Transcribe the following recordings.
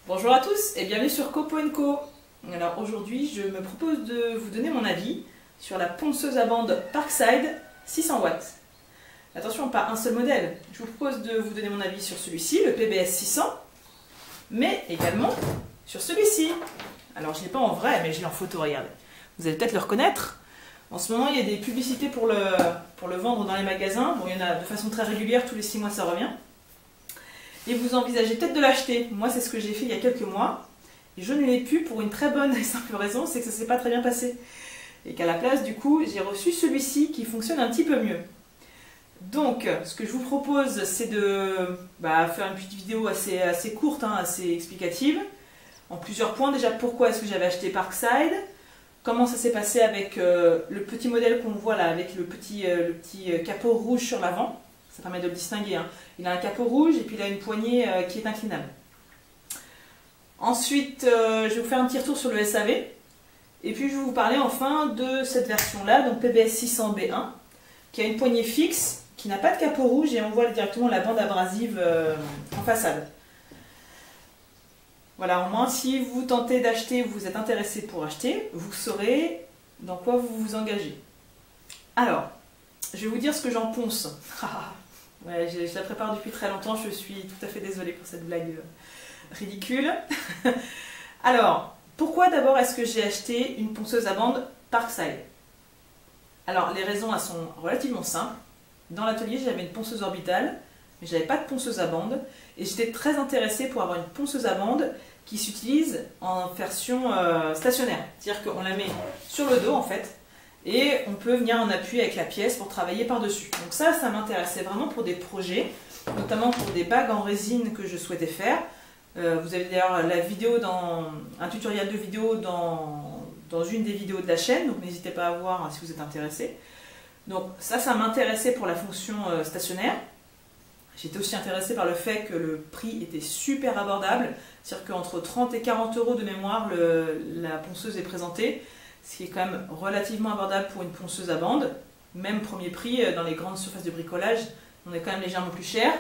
Bonjour à tous et bienvenue sur Copo & Co. Alors aujourd'hui, je me propose de vous donner mon avis sur la ponceuse à bande Parkside 600 watts. Attention, pas un seul modèle. Je vous propose de vous donner mon avis sur celui-ci, le PBS 600, mais également sur celui-ci. Alors je ne l'ai pas en vrai, mais je l'ai en photo, regardez. Vous allez peut-être le reconnaître. En ce moment, il y a des publicités pour le vendre dans les magasins. Bon, il y en a de façon très régulière, tous les 6 mois ça revient. Et vous envisagez peut-être de l'acheter. Moi, c'est ce que j'ai fait il y a quelques mois. Et je ne l'ai plus pour une très bonne et simple raison, c'est que ça ne s'est pas très bien passé. Et qu'à la place, du coup, j'ai reçu celui-ci qui fonctionne un petit peu mieux. Donc, ce que je vous propose, c'est de faire une petite vidéo assez courte, assez explicative. En plusieurs points. Déjà, pourquoi est-ce que j'avais acheté Parkside? Comment ça s'est passé avec le petit modèle qu'on voit là, avec le petit capot rouge sur l'avant. Ça permet de le distinguer. Il a un capot rouge et puis il a une poignée qui est inclinable. Ensuite, je vais vous faire un petit retour sur le SAV. Et puis, je vais vous parler enfin de cette version-là, donc PBS 600B1, qui a une poignée fixe, qui n'a pas de capot rouge et on voit directement la bande abrasive en façade. Voilà, au moins, si vous tentez d'acheter ou vous êtes intéressé pour acheter, vous saurez dans quoi vous vous engagez. Alors, je vais vous dire ce que j'en ponce. Ouais, je la prépare depuis très longtemps, je suis tout à fait désolée pour cette blague ridicule. Alors, pourquoi d'abord est-ce que j'ai acheté une ponceuse à bande Parkside? Alors, les raisons, elles sont relativement simples. Dans l'atelier, j'avais une ponceuse orbitale, mais je n'avais pas de ponceuse à bande. Et j'étais très intéressée pour avoir une ponceuse à bande qui s'utilise en version stationnaire. C'est-à-dire qu'on la met sur le dos, en fait, et on peut venir en appui avec la pièce pour travailler par-dessus. Donc ça m'intéressait vraiment pour des projets, notamment pour des bagues en résine que je souhaitais faire. Vous avez d'ailleurs la vidéo un tutoriel de vidéo dans une des vidéos de la chaîne, donc n'hésitez pas à voir si vous êtes intéressé. Donc ça m'intéressait pour la fonction stationnaire. J'étais aussi intéressée par le fait que le prix était super abordable, c'est-à-dire qu'entre 30 et 40 euros de mémoire, la ponceuse est présentée, ce qui est quand même relativement abordable pour une ponceuse à bande. Même premier prix, dans les grandes surfaces de bricolage, on est quand même légèrement plus cher.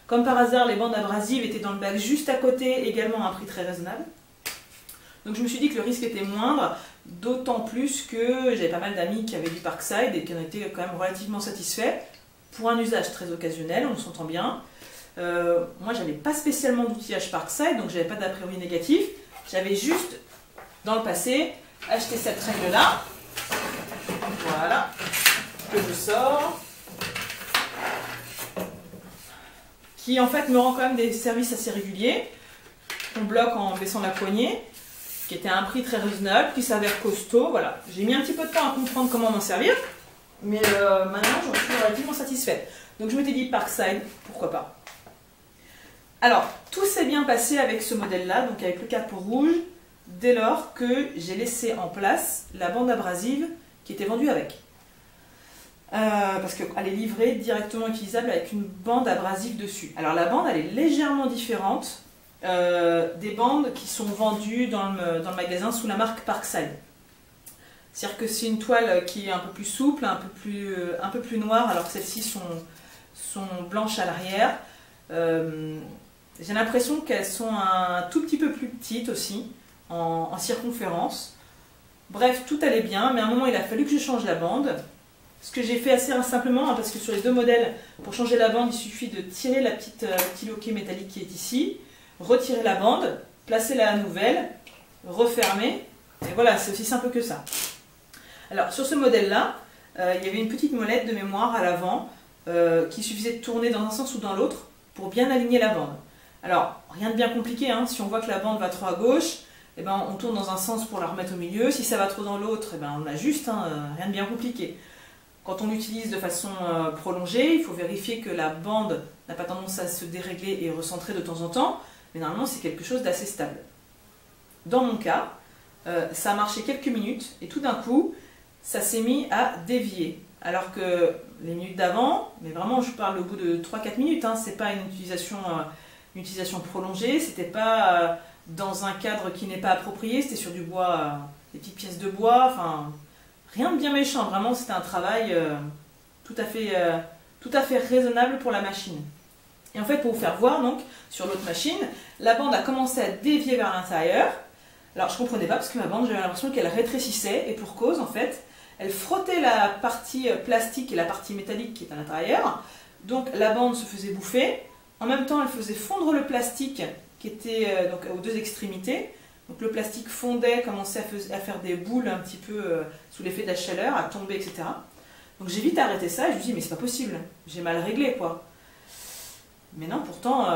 Comme par hasard, les bandes abrasives étaient dans le bac juste à côté, également à un prix très raisonnable. Donc je me suis dit que le risque était moindre, d'autant plus que j'avais pas mal d'amis qui avaient du Parkside et qui en étaient quand même relativement satisfaits. Pour un usage très occasionnel, on s'entend bien. Moi, j'avais pas spécialement d'outillage Parkside, donc j'avais pas d'a priori négatif. J'avais juste, dans le passé, acheté cette règle-là. Voilà, que je sors. Qui en fait me rend quand même des services assez réguliers. On bloque en baissant la poignée, qui était à un prix très raisonnable, qui s'avère costaud. Voilà, j'ai mis un petit peu de temps à comprendre comment m'en servir. Mais maintenant, je suis relativement satisfaite. Donc je m'étais dit Parkside, pourquoi pas. Alors, tout s'est bien passé avec ce modèle-là, donc avec le capot rouge, dès lors que j'ai laissé en place la bande abrasive qui était vendue avec. Parce qu'elle est livrée directement utilisable avec une bande abrasive dessus. Alors la bande, elle est légèrement différente des bandes qui sont vendues dans le magasin sous la marque Parkside. C'est-à-dire que c'est une toile qui est un peu plus souple, un peu plus noire, alors que celles-ci sont blanches à l'arrière. J'ai l'impression qu'elles sont un tout petit peu plus petites aussi, en circonférence. Bref, tout allait bien, mais à un moment il a fallu que je change la bande. Ce que j'ai fait assez simplement, parce que sur les deux modèles, pour changer la bande, il suffit de tirer le petit loquet métallique qui est ici, retirer la bande, placer la nouvelle, refermer, et voilà, c'est aussi simple que ça. Alors, sur ce modèle-là, il y avait une petite molette de mémoire à l'avant qui suffisait de tourner dans un sens ou dans l'autre pour bien aligner la bande. Alors, rien de bien compliqué, si on voit que la bande va trop à gauche, eh ben, on tourne dans un sens pour la remettre au milieu. Si ça va trop dans l'autre, eh ben, on l'ajuste, rien de bien compliqué. Quand on l'utilise de façon prolongée, il faut vérifier que la bande n'a pas tendance à se dérégler et recentrer de temps en temps, mais normalement c'est quelque chose d'assez stable. Dans mon cas, ça a marché quelques minutes et tout d'un coup, ça s'est mis à dévier. Alors que les minutes d'avant, mais vraiment je parle au bout de 3-4 minutes, c'est pas une utilisation prolongée, c'était pas dans un cadre qui n'est pas approprié, c'était sur du bois, des petites pièces de bois, enfin rien de bien méchant, vraiment c'était un travail tout à fait raisonnable pour la machine. Et en fait, pour vous faire voir, donc, sur l'autre machine, la bande a commencé à dévier vers l'intérieur. Alors, je ne comprenais pas parce que ma bande, j'avais l'impression qu'elle rétrécissait. Et pour cause, en fait, elle frottait la partie plastique et la partie métallique qui est à l'intérieur. Donc, la bande se faisait bouffer. En même temps, elle faisait fondre le plastique qui était donc, aux deux extrémités. Donc, le plastique fondait, commençait à faire des boules un petit peu sous l'effet de la chaleur, à tomber, etc. Donc, j'ai vite arrêté ça et je me dis, mais c'est pas possible. J'ai mal réglé, quoi. Mais non, pourtant,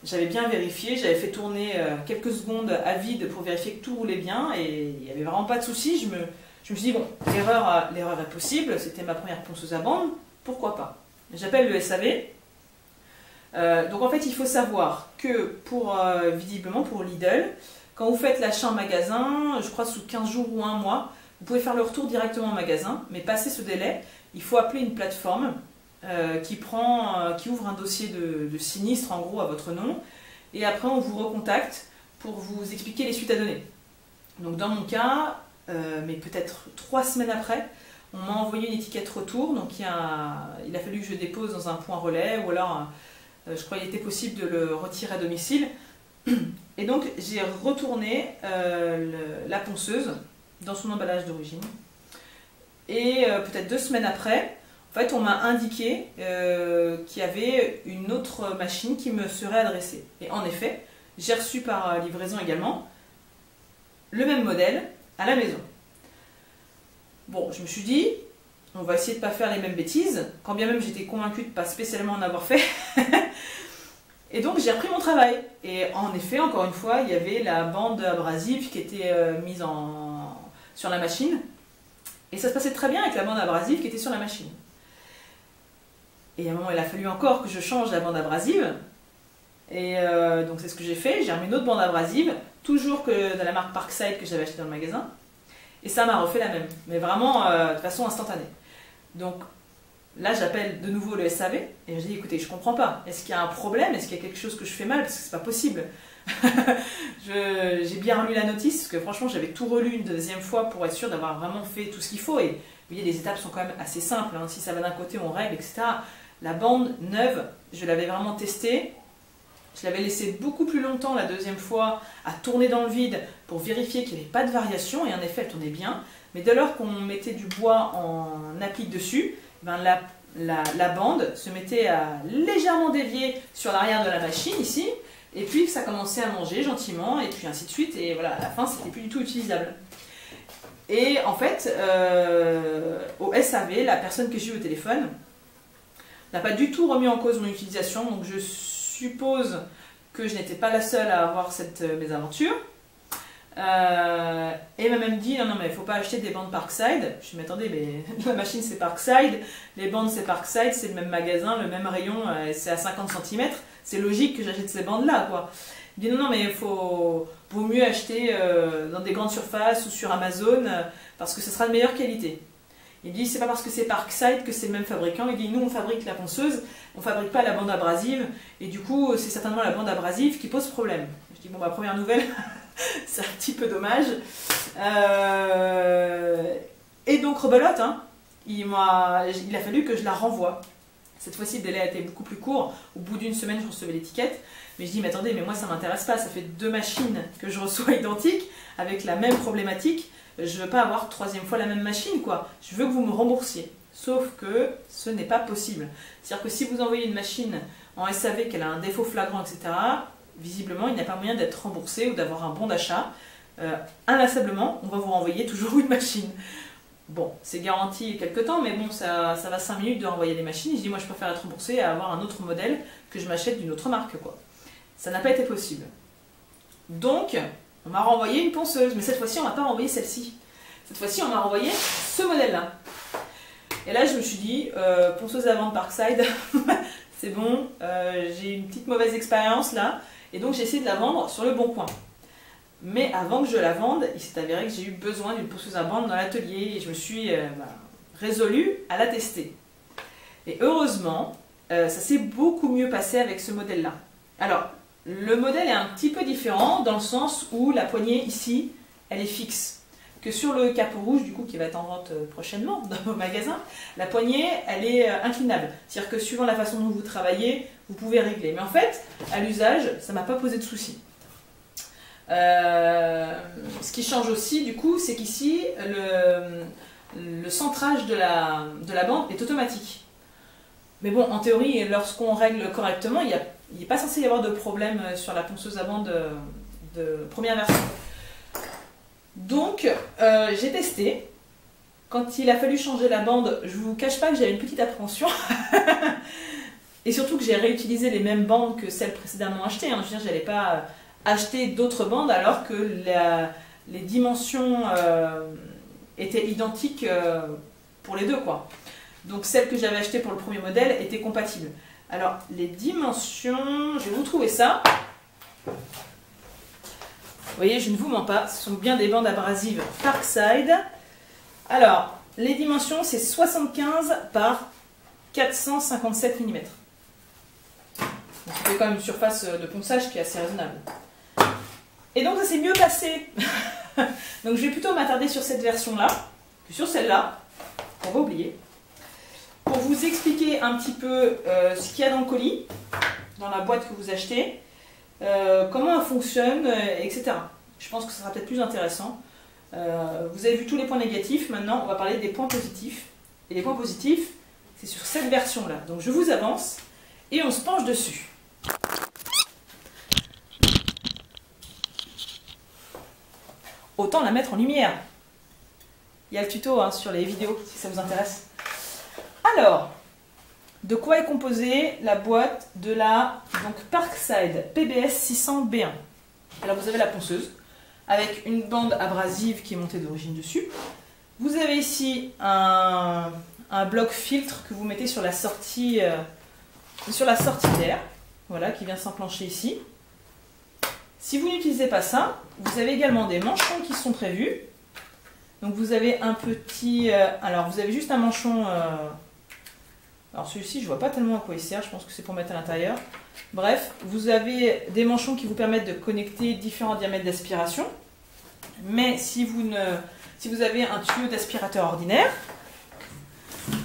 j'avais bien vérifié, j'avais fait tourner quelques secondes à vide pour vérifier que tout roulait bien et il n'y avait vraiment pas de souci. Je me suis dit, bon, l'erreur est possible, c'était ma première ponceuse à bande, pourquoi pas. J'appelle le SAV. Donc en fait, il faut savoir que visiblement pour Lidl, quand vous faites l'achat en magasin, je crois sous 15 jours ou un mois, vous pouvez faire le retour directement en magasin, mais passé ce délai, il faut appeler une plateforme qui ouvre un dossier de sinistre en gros à votre nom et après on vous recontacte pour vous expliquer les suites à donner. Donc dans mon cas, mais peut-être 3 semaines après, on m'a envoyé une étiquette retour, donc il a fallu que je dépose dans un point relais ou alors je crois qu'il était possible de le retirer à domicile. Et donc j'ai retourné la ponceuse dans son emballage d'origine et peut-être 2 semaines après, en fait, on m'a indiqué qu'il y avait une autre machine qui me serait adressée. Et en effet, j'ai reçu par livraison également le même modèle à la maison. Bon, je me suis dit, on va essayer de ne pas faire les mêmes bêtises, quand bien même j'étais convaincue de ne pas spécialement en avoir fait. Et donc j'ai repris mon travail. Et en effet, encore une fois, il y avait la bande abrasive qui était mise sur la machine. Et ça se passait très bien avec la bande abrasive qui était sur la machine. Et à un moment, il a fallu encore que je change la bande abrasive. Et donc c'est ce que j'ai fait. J'ai remis une autre bande abrasive, toujours que de la marque Parkside que j'avais acheté dans le magasin. Et ça m'a refait la même. Mais vraiment de façon instantanée. Donc là, j'appelle de nouveau le SAV. Et je dis, écoutez, je comprends pas. Est-ce qu'il y a un problème? Est-ce qu'il y a quelque chose que je fais mal? Parce que c'est pas possible. J'ai bien relu la notice. Parce que franchement, j'avais tout relu une deuxième fois pour être sûr d'avoir vraiment fait tout ce qu'il faut. Et vous voyez, les étapes sont quand même assez simples. Hein. Si ça va d'un côté, on règle, etc. La bande neuve, je l'avais vraiment testée. Je l'avais laissée beaucoup plus longtemps la deuxième fois à tourner dans le vide pour vérifier qu'il n'y avait pas de variation. Et en effet, elle tournait bien. Mais dès lors qu'on mettait du bois en applique dessus, ben la bande se mettait à légèrement dévier sur l'arrière de la machine ici. Et puis ça commençait à manger gentiment. Et puis ainsi de suite. Et voilà, à la fin, c'était plus du tout utilisable. Et en fait, au SAV, la personne que j'ai eu au téléphone n'a pas du tout remis en cause mon utilisation, donc je suppose que je n'étais pas la seule à avoir cette mésaventure. Et m'a même dit, non mais il ne faut pas acheter des bandes Parkside. Je me suis dit, mais attendez, mais la machine c'est Parkside, les bandes c'est Parkside, c'est le même magasin, le même rayon, c'est à 50 cm, c'est logique que j'achète ces bandes là quoi. Il dit non mais il vaut mieux acheter dans des grandes surfaces ou sur Amazon parce que ce sera de meilleure qualité. Il dit c'est pas parce que c'est Parkside que c'est le même fabricant. Il dit nous on fabrique la ponceuse, on fabrique pas la bande abrasive et du coup c'est certainement la bande abrasive qui pose problème. Je dis bon bah première nouvelle, c'est un petit peu dommage. Et donc rebelote, hein, il a fallu que je la renvoie. Cette fois-ci, le délai a été beaucoup plus court. Au bout d'une semaine, je recevais l'étiquette. Mais je dis, mais attendez, mais moi, ça ne m'intéresse pas. Ça fait 2 machines que je reçois identiques, avec la même problématique. Je ne veux pas avoir 3e fois la même machine, quoi. Je veux que vous me remboursiez. Sauf que ce n'est pas possible. C'est-à-dire que si vous envoyez une machine en SAV, qu'elle a un défaut flagrant, etc., visiblement, il n'y a pas moyen d'être remboursé ou d'avoir un bon d'achat. Inlassablement, on va vous renvoyer toujours une machine. Bon, c'est garanti quelque temps, mais bon, ça va 5 minutes de renvoyer les machines. Je dis, moi, je préfère être remboursé à avoir un autre modèle que je m'achète d'une autre marque, quoi. Ça n'a pas été possible. Donc, on m'a renvoyé une ponceuse, mais cette fois-ci, on ne m'a pas renvoyé celle-ci. Cette fois-ci, on m'a renvoyé ce modèle-là. Et là, je me suis dit, ponceuse à vendre Parkside, c'est bon, j'ai une petite mauvaise expérience là, et donc j'ai essayé de la vendre sur le bon coin. Mais avant que je la vende, il s'est avéré que j'ai eu besoin d'une ponceuse à vendre dans l'atelier et je me suis résolue à la tester. Et heureusement, ça s'est beaucoup mieux passé avec ce modèle-là. Alors, le modèle est un petit peu différent dans le sens où la poignée ici, elle est fixe. que sur le capot rouge, du coup, qui va être en vente prochainement dans vos magasins, la poignée, elle est inclinable. C'est-à-dire que suivant la façon dont vous travaillez, vous pouvez régler. Mais en fait, à l'usage, ça ne m'a pas posé de soucis. Ce qui change aussi, du coup, c'est qu'ici, le centrage de la bande est automatique. Mais bon, en théorie, lorsqu'on règle correctement, il n'est pas censé y avoir de problème sur la ponceuse à bande de première version. Donc, j'ai testé. Quand il a fallu changer la bande, je ne vous cache pas que j'avais une petite appréhension. Et surtout que j'ai réutilisé les mêmes bandes que celles précédemment achetées. Je veux dire, je n'allais pas acheter d'autres bandes alors que les dimensions étaient identiques pour les deux, quoi. Donc celle que j'avais achetée pour le premier modèle était compatible. Alors, les dimensions, je vais vous trouver ça. Vous voyez, je ne vous mens pas, ce sont bien des bandes abrasives Parkside. Alors, les dimensions, c'est 75 par 457 mm. Donc, ça fait quand même une surface de ponçage qui est assez raisonnable. Et donc, ça s'est mieux passé. Donc, je vais plutôt m'attarder sur cette version-là, puis sur celle-là, on va oublier, pour vous expliquer un petit peu ce qu'il y a dans le colis, dans la boîte que vous achetez, comment elle fonctionne, etc. Je pense que ça sera peut-être plus intéressant. Vous avez vu tous les points négatifs, maintenant on va parler des points positifs. Et les points positifs, c'est sur cette version-là. Donc je vous avance et on se penche dessus. Autant la mettre en lumière. Il y a le tuto sur les vidéos si ça vous intéresse. Alors, de quoi est composée la boîte de la Parkside PBS 600B1? Alors vous avez la ponceuse avec une bande abrasive qui est montée d'origine dessus. Vous avez ici un bloc filtre que vous mettez sur la sortie d'air, voilà, qui vient s'enclencher ici. Si vous n'utilisez pas ça, vous avez également des manchons qui sont prévus. Donc vous avez un petit... alors vous avez juste un manchon... alors celui-ci, je ne vois pas tellement à quoi il sert, je pense que c'est pour mettre à l'intérieur. Bref, vous avez des manchons qui vous permettent de connecter différents diamètres d'aspiration. Mais si vous avez un tuyau d'aspirateur ordinaire,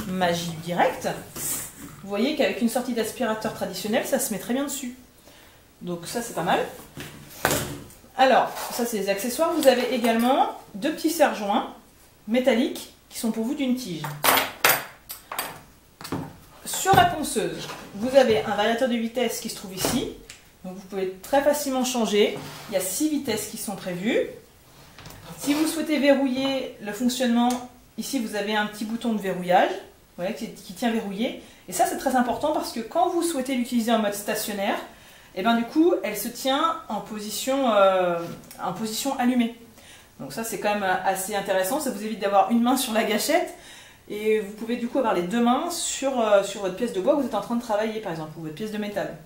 Magie Direct, vous voyez qu'avec une sortie d'aspirateur traditionnelle, ça se met très bien dessus. Donc ça, c'est pas mal. Alors, ça c'est les accessoires. Vous avez également deux petits serre-joints métalliques qui sont pourvus d'une tige. Sur la ponceuse, vous avez un variateur de vitesse qui se trouve ici. Donc vous pouvez très facilement changer. Il y a 6 vitesses qui sont prévues. Si vous souhaitez verrouiller le fonctionnement, ici vous avez un petit bouton de verrouillage, voilà, qui tient verrouillé. Et ça c'est très important parce que quand vous souhaitez l'utiliser en mode stationnaire, et ben du coup elle se tient en position allumée. Donc ça c'est quand même assez intéressant, ça vous évite d'avoir une main sur la gâchette et vous pouvez du coup avoir les deux mains sur votre pièce de bois que vous êtes en train de travailler par exemple, ou votre pièce de métal.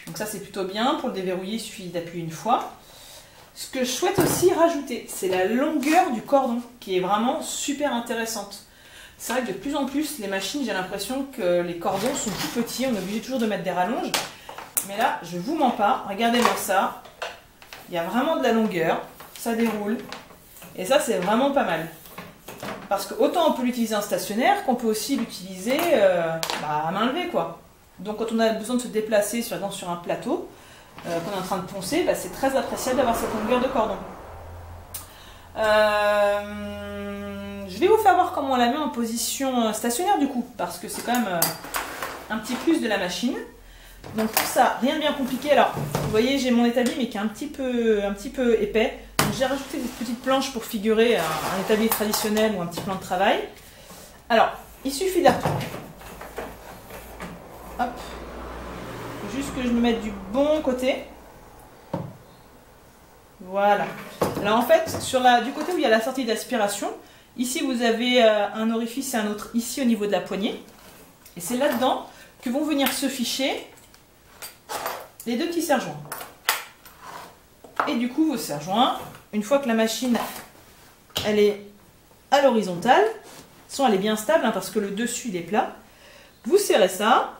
Donc ça c'est plutôt bien, pour le déverrouiller il suffit d'appuyer une fois. Ce que je souhaite aussi rajouter, c'est la longueur du cordon qui est vraiment super intéressante. C'est vrai que de plus en plus les machines, j'ai l'impression que les cordons sont tout petits, on est obligé toujours de mettre des rallonges. Mais là, je vous mens pas, regardez-moi ça, il y a vraiment de la longueur, ça déroule, et ça c'est vraiment pas mal. Parce que autant on peut l'utiliser en stationnaire, qu'on peut aussi l'utiliser à main levée, quoi. Donc quand on a besoin de se déplacer sur un plateau, qu'on est en train de poncer, c'est très appréciable d'avoir cette longueur de cordon. Je vais vous faire voir comment on la met en position stationnaire du coup, parce que c'est quand même un petit plus de la machine. Donc pour ça, rien de bien compliqué. Alors, vous voyez, j'ai mon établi mais qui est un petit peu épais. Donc j'ai rajouté des petites planches pour figurer un établi traditionnel ou un petit plan de travail. Alors, il suffit de la retourner. Hop. Il faut juste que je me mette du bon côté. Voilà. Alors en fait, du côté où il y a la sortie d'aspiration, ici vous avez un orifice et un autre ici au niveau de la poignée. Et c'est là-dedans que vont venir se ficher les deux petits serre-joints. Et du coup, vos serre-joints, une fois que la machine elle est à l'horizontale, elle est bien stable parce que le dessus il est plat, vous serrez ça.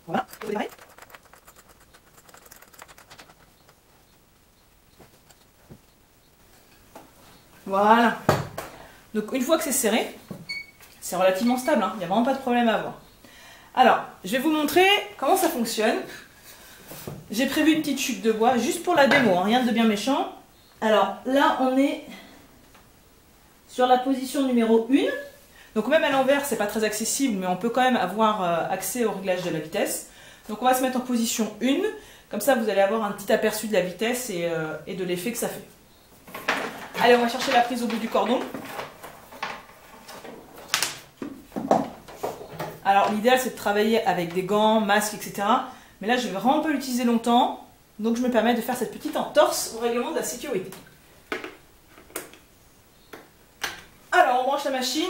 Voilà. Voilà. Donc une fois que c'est serré, c'est relativement stable, hein. Il n'y a vraiment pas de problème à avoir. Alors, je vais vous montrer comment ça fonctionne. J'ai prévu une petite chute de bois, juste pour la démo, hein, rien de bien méchant. Alors là, on est sur la position numéro 1. Donc même à l'envers, c'est pas très accessible, mais on peut quand même avoir accès au réglage de la vitesse. Donc on va se mettre en position 1. Comme ça, vous allez avoir un petit aperçu de la vitesse et de l'effet que ça fait. Allez, on va chercher la prise au bout du cordon. Alors l'idéal, c'est de travailler avec des gants, masques, etc. Mais là, je vais vraiment pas l'utiliser longtemps. Donc je me permets de faire cette petite entorse au règlement de la sécurité. Alors, on branche la machine.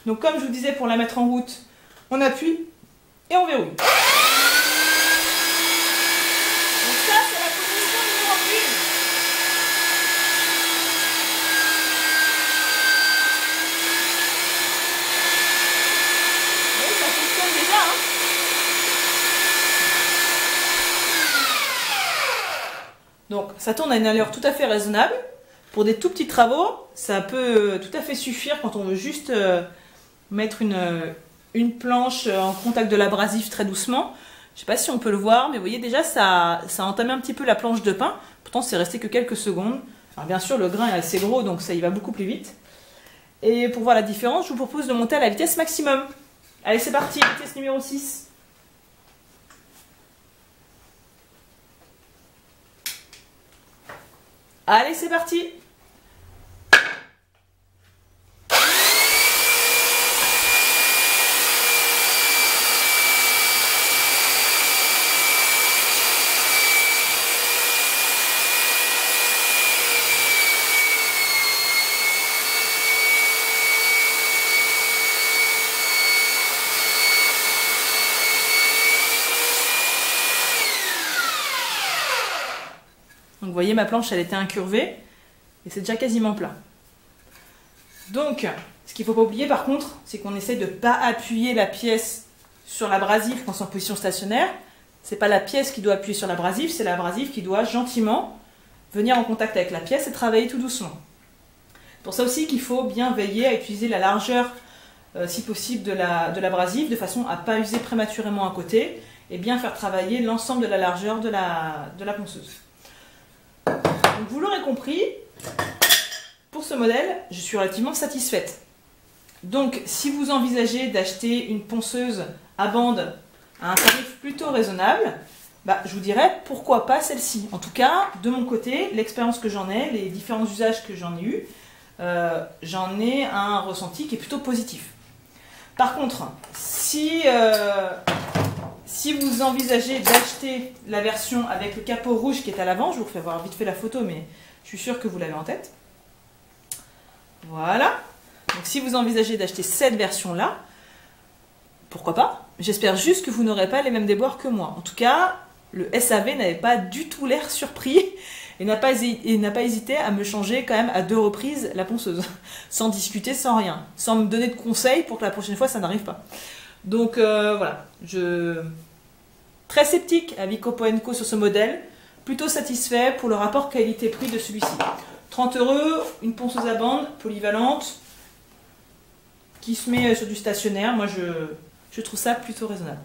Donc comme je vous disais, pour la mettre en route, on appuie et on verrouille. Donc ça tourne à une allure tout à fait raisonnable. Pour des tout petits travaux, ça peut tout à fait suffire quand on veut juste mettre une planche en contact de l'abrasif très doucement. Je ne sais pas si on peut le voir, mais vous voyez déjà ça a entamé un petit peu la planche de pain. Pourtant c'est resté que quelques secondes. Alors bien sûr le grain est assez gros, donc ça y va beaucoup plus vite. Et pour voir la différence, je vous propose de monter à la vitesse maximum. Allez, c'est parti, vitesse numéro 6. Allez, c'est parti. Donc vous voyez, ma planche, elle était incurvée et c'est déjà quasiment plat. Donc, ce qu'il ne faut pas oublier par contre, c'est qu'on essaie de ne pas appuyer la pièce sur l'abrasif quand c'est en position stationnaire. C'est pas la pièce qui doit appuyer sur l'abrasif, c'est l'abrasif qui doit gentiment venir en contact avec la pièce et travailler tout doucement. C'est pour ça aussi qu'il faut bien veiller à utiliser la largeur, si possible, de l'abrasif, de façon à ne pas user prématurément un côté et bien faire travailler l'ensemble de la largeur de la ponceuse. Donc vous l'aurez compris, pour ce modèle, je suis relativement satisfaite. Donc si vous envisagez d'acheter une ponceuse à bande à un tarif plutôt raisonnable, je vous dirais pourquoi pas celle-ci. En tout cas, de mon côté, l'expérience que j'en ai, les différents usages que j'en ai eu, j'en ai un ressenti qui est plutôt positif. Par contre, si vous envisagez d'acheter la version avec le capot rouge qui est à l'avant, je vous refais voir vite fait la photo, mais je suis sûre que vous l'avez en tête. Voilà. Donc si vous envisagez d'acheter cette version-là, pourquoi pas? J'espère juste que vous n'aurez pas les mêmes déboires que moi. En tout cas, le SAV n'avait pas du tout l'air surpris et n'a pas hésité à me changer quand même à 2 reprises la ponceuse, sans discuter, sans rien, sans me donner de conseils pour que la prochaine fois ça n'arrive pas. Donc voilà, très sceptique avec Copo & Co sur ce modèle, plutôt satisfait pour le rapport qualité-prix de celui-ci. 30 €, une ponceuse à bande polyvalente qui se met sur du stationnaire, moi je trouve ça plutôt raisonnable.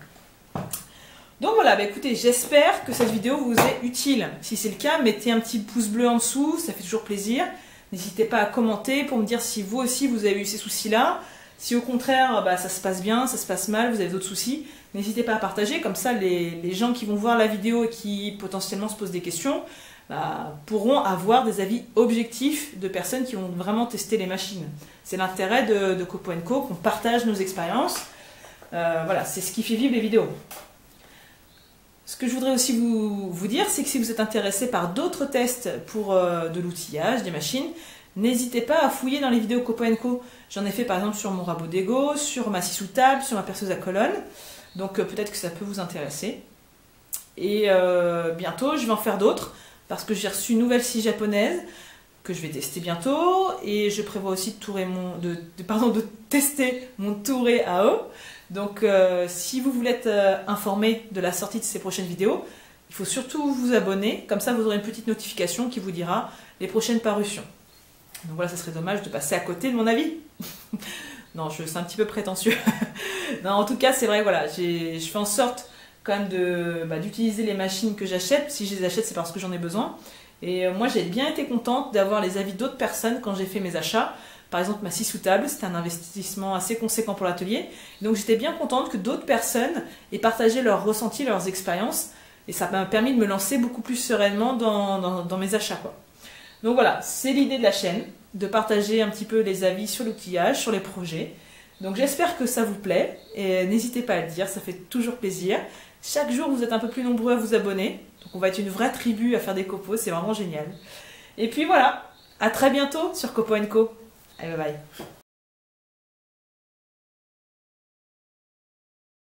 Donc voilà, écoutez, j'espère que cette vidéo vous est utile. Si c'est le cas, mettez un petit pouce bleu en dessous, ça fait toujours plaisir. N'hésitez pas à commenter pour me dire si vous aussi vous avez eu ces soucis-là. Si au contraire, ça se passe bien, ça se passe mal, vous avez d'autres soucis, n'hésitez pas à partager. Comme ça, les gens qui vont voir la vidéo et qui potentiellement se posent des questions pourront avoir des avis objectifs de personnes qui vont vraiment tester les machines. C'est l'intérêt de Copo & Co, qu'on partage nos expériences. Voilà, c'est ce qui fait vivre les vidéos. Ce que je voudrais aussi vous dire, c'est que si vous êtes intéressé par d'autres tests pour de l'outillage, des machines, n'hésitez pas à fouiller dans les vidéos Copo & Co. J'en ai fait par exemple sur mon rabot d'Ego, sur ma scie sous table, sur ma perceuse à colonne. Donc peut-être que ça peut vous intéresser. Et bientôt, je vais en faire d'autres parce que j'ai reçu une nouvelle scie japonaise que je vais tester bientôt. Et je prévois aussi de tester mon Touré à eau. Donc si vous voulez être informé de la sortie de ces prochaines vidéos, il faut surtout vous abonner. Comme ça, vous aurez une petite notification qui vous dira les prochaines parutions. Donc voilà, ça serait dommage de passer à côté de mon avis. Non, c'est un petit peu prétentieux. Non, en tout cas, c'est vrai, voilà, je fais en sorte quand même d'utiliser les machines que j'achète. Si je les achète, c'est parce que j'en ai besoin. Et moi, j'ai bien été contente d'avoir les avis d'autres personnes quand j'ai fait mes achats. Par exemple, ma scie sous table, c'était un investissement assez conséquent pour l'atelier. Donc j'étais bien contente que d'autres personnes aient partagé leurs ressentis, leurs expériences. Et ça m'a permis de me lancer beaucoup plus sereinement dans mes achats, quoi. Donc voilà, c'est l'idée de la chaîne, de partager un petit peu les avis sur l'outillage, sur les projets. Donc j'espère que ça vous plaît et n'hésitez pas à le dire, ça fait toujours plaisir. Chaque jour, vous êtes un peu plus nombreux à vous abonner. Donc on va être une vraie tribu à faire des copeaux, c'est vraiment génial. Et puis voilà, à très bientôt sur Copeaux & Co. Allez, bye bye.